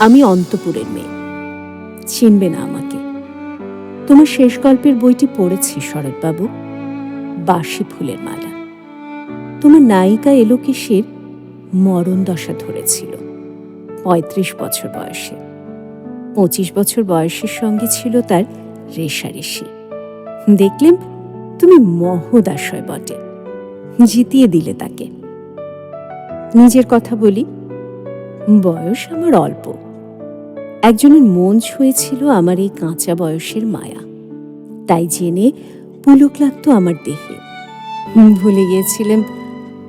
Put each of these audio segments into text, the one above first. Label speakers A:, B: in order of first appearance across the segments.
A: আমি অন্তপুরের মেয়ে, চিনবে না আমাকে। তোমার শেষ গল্পের বইটি পড়েছি শরৎবাবু, বাসি ফুলের মালা। তোমার নায়িকা এলোকেশের মরণ দশা ধরেছিল ৩৫ বছর বয়সে। ২৫ বছর বয়সের সঙ্গে ছিল তার রেশারেশি। দেখলেন তুমি মহোদাশয় বটে, জিতিয়ে দিলে তাকে। নিজের কথা বলি, বয়স আমার অল্প। একজনের মন ছুঁয়েছিল আমার এই কাঁচা বয়সের মায়া, তাই জেনে পুলক লাগতো আমার দেহে। ভুলে গিয়েছিলাম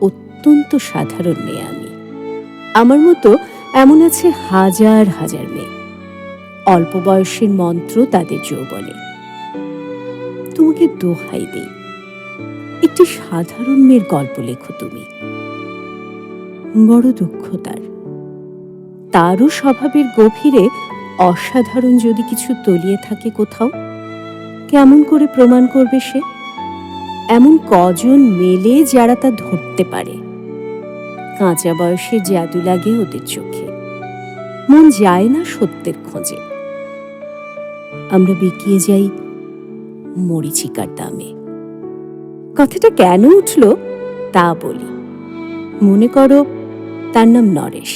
A: অত্যন্ত সাধারণ মেয়ে আমি। আমার মতো এমন আছে হাজার হাজার মেয়ে, অল্প বয়সের মন্ত্র তাদের যৌবনে। তোমাকে দোহাই দেই, একটি সাধারণ মেয়ের গল্প লেখো তুমি। বড় দুঃখ তারও স্বভাবের গভীরে অসাধারণ যদি কিছু তলিয়ে থাকে কোথাও, কেমন করে প্রমাণ করবে সে? এমন কজন মেলে যারা তা ধরতে পারে? কাঁচা বয়সে জাদু লাগে ওদের চোখে, মন যায় না সত্যের খোঁজে। আমরা বিকিয়ে যাই মরীচিকার দামে। কথাটা কেন উঠল তা বলি। মনে করো তার নাম নরেশ।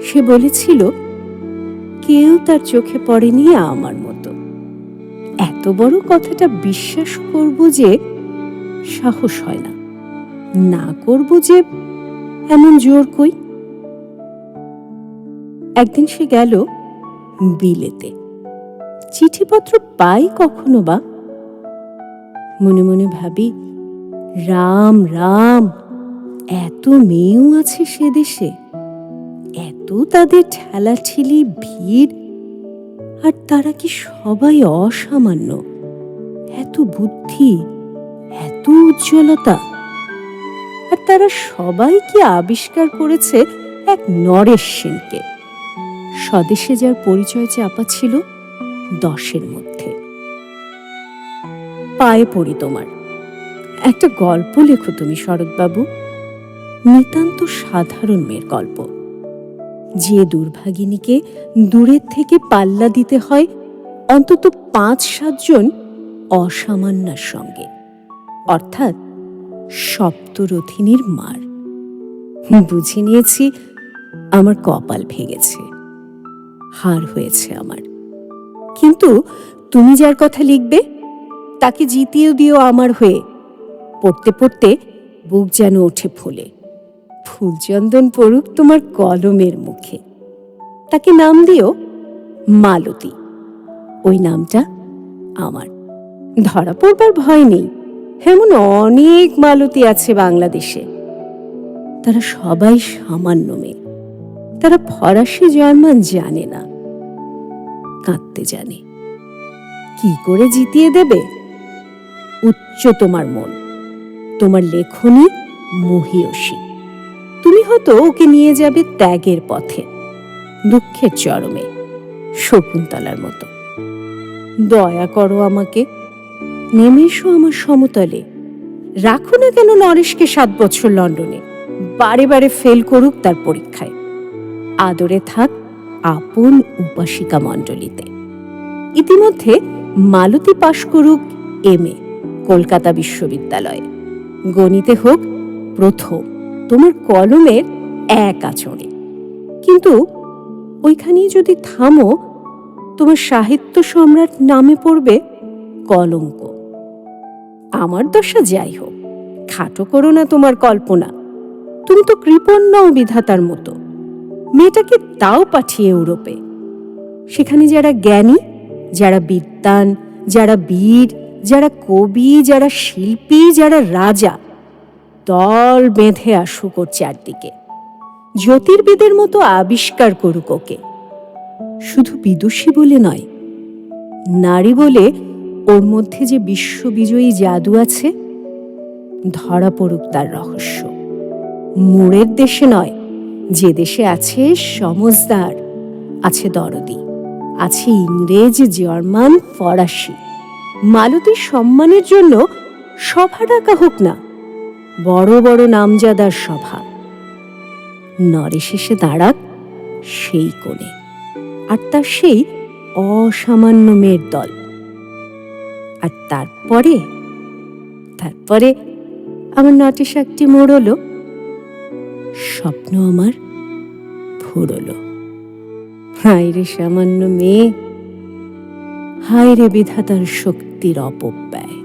A: সে বলেছিল কেউ তার চোখে পড়েনি আমার মতো। এত বড় কথাটা বিশ্বাস করব যে সাহস হয় না, না করব যে এমন জোর কই। একদিন সে গেল বিলেতে। চিঠিপত্র পাই কখনো বা। মনে মনে ভাবি, রাম রাম, এত মেয়েও আছে সে দেশে, এত তাদের ঠেলাঠেলি ভিড়, আর তারা কি সবাই অসামান্য? এত বুদ্ধি, এত উজ্জ্বলতা, আর তারা সবাই কি আবিষ্কার করেছে এক নরেশ সেনকে, স্বদেশে যার পরিচয় চাপা ছিল 10-এর মধ্যে। পায়ে পড়ি তোমার, একটা গল্প লেখো তুমি শরৎবাবু, নিতান্ত সাধারণ মেয়ের গল্প, যে দুর্ভাগিনীকে দূরের থেকে পাল্লা দিতে হয় অন্তত 5-7 জন অসামান্যার সঙ্গে, অর্থাৎ সপ্তরথিনীর মার। বুঝে নিয়েছি আমার কপাল ভেঙেছে, হার হয়েছে আমার। কিন্তু তুমি যার কথা লিখবে তাকে জিতিয়ে দিও আমার হয়ে। পড়তে পড়তে বুক যেন ওঠে ফুলে। ফুলচন্দন পড়ুক তোমার কলমের মুখে। তাকে নাম দিও মালতী। ওই নামটা আমার। ধরা পড়বার ভয় নেই, এমন অনেক মালতী আছে বাংলাদেশে। তারা সবাই সামান্য মেয়ে। তারা ফরাসি জার্মান জানে না, কাঁদতে জানে। কি করে জিতিয়ে দেবে? উচ্চ তোমার মন, তোমার লেখনী মহীয়সী। তুমি হয়তো ওকে নিয়ে যাবে ত্যাগের পথে, দুঃখের চরমে, শকুন্তলার মতো। দয়া করো আমাকে, নেমে এসো আমার সমতলে। রাখো না কেন নরেশকে 7 বছর লন্ডনে, বারে বারে ফেল করুক তার পরীক্ষায়। আদরে থাক আপন উপাসিকা মণ্ডলীতে। ইতিমধ্যে মালতী পাশ করুক MA কলকাতা বিশ্ববিদ্যালয়ে। গণিতে হোক প্রথম তোমার কলমের 1 আঁচড়ে। কিন্তু ওইখানেই যদি থামো, তোমার সাহিত্য সম্রাট নামে পড়বে কলঙ্ক। আমার দশা যাই হোক, খাটো করো না তোমার কল্পনা। তুমি তো কৃপণ নও বিধাতার মতো। মেয়েটাকে তাও পাঠিয়ে ইউরোপে। সেখানে যারা জ্ঞানী, যারা বিদ্বান, যারা বীর, যারা কবি, যারা শিল্পী, যারা রাজা, দল বেঁধে আসুক ওর চারদিকে। জ্যোতির্বিদের মতো আবিষ্কার করুক ওকে। শুধু বিদুষী বলে নয়, নারী বলে ওর মধ্যে যে বিশ্ববিজয়ী জাদু আছে, ধরা পড়ুক তার রহস্য। মোড়ের দেশে নয়, যে দেশে আছে সমজদার, আছে দরদি, আছে ইংরেজ, জার্মান, ফরাসি। মালতীর সম্মানের জন্য সভা ডাকা হোক না, বড় বড় নামজাদার সভা। নরেশ এসে দাঁড়াক সেই কোণে। আর তার সেই অসামান্য মেয়ের দল। আর তারপরে তারপরে আমার নাটিশাকটি মোড়লো, স্বপ্ন আমার ফুরলো। হায় রে সামান্য মেয়ে, হায় রে বিধাতার শক্তির অপব্যয়।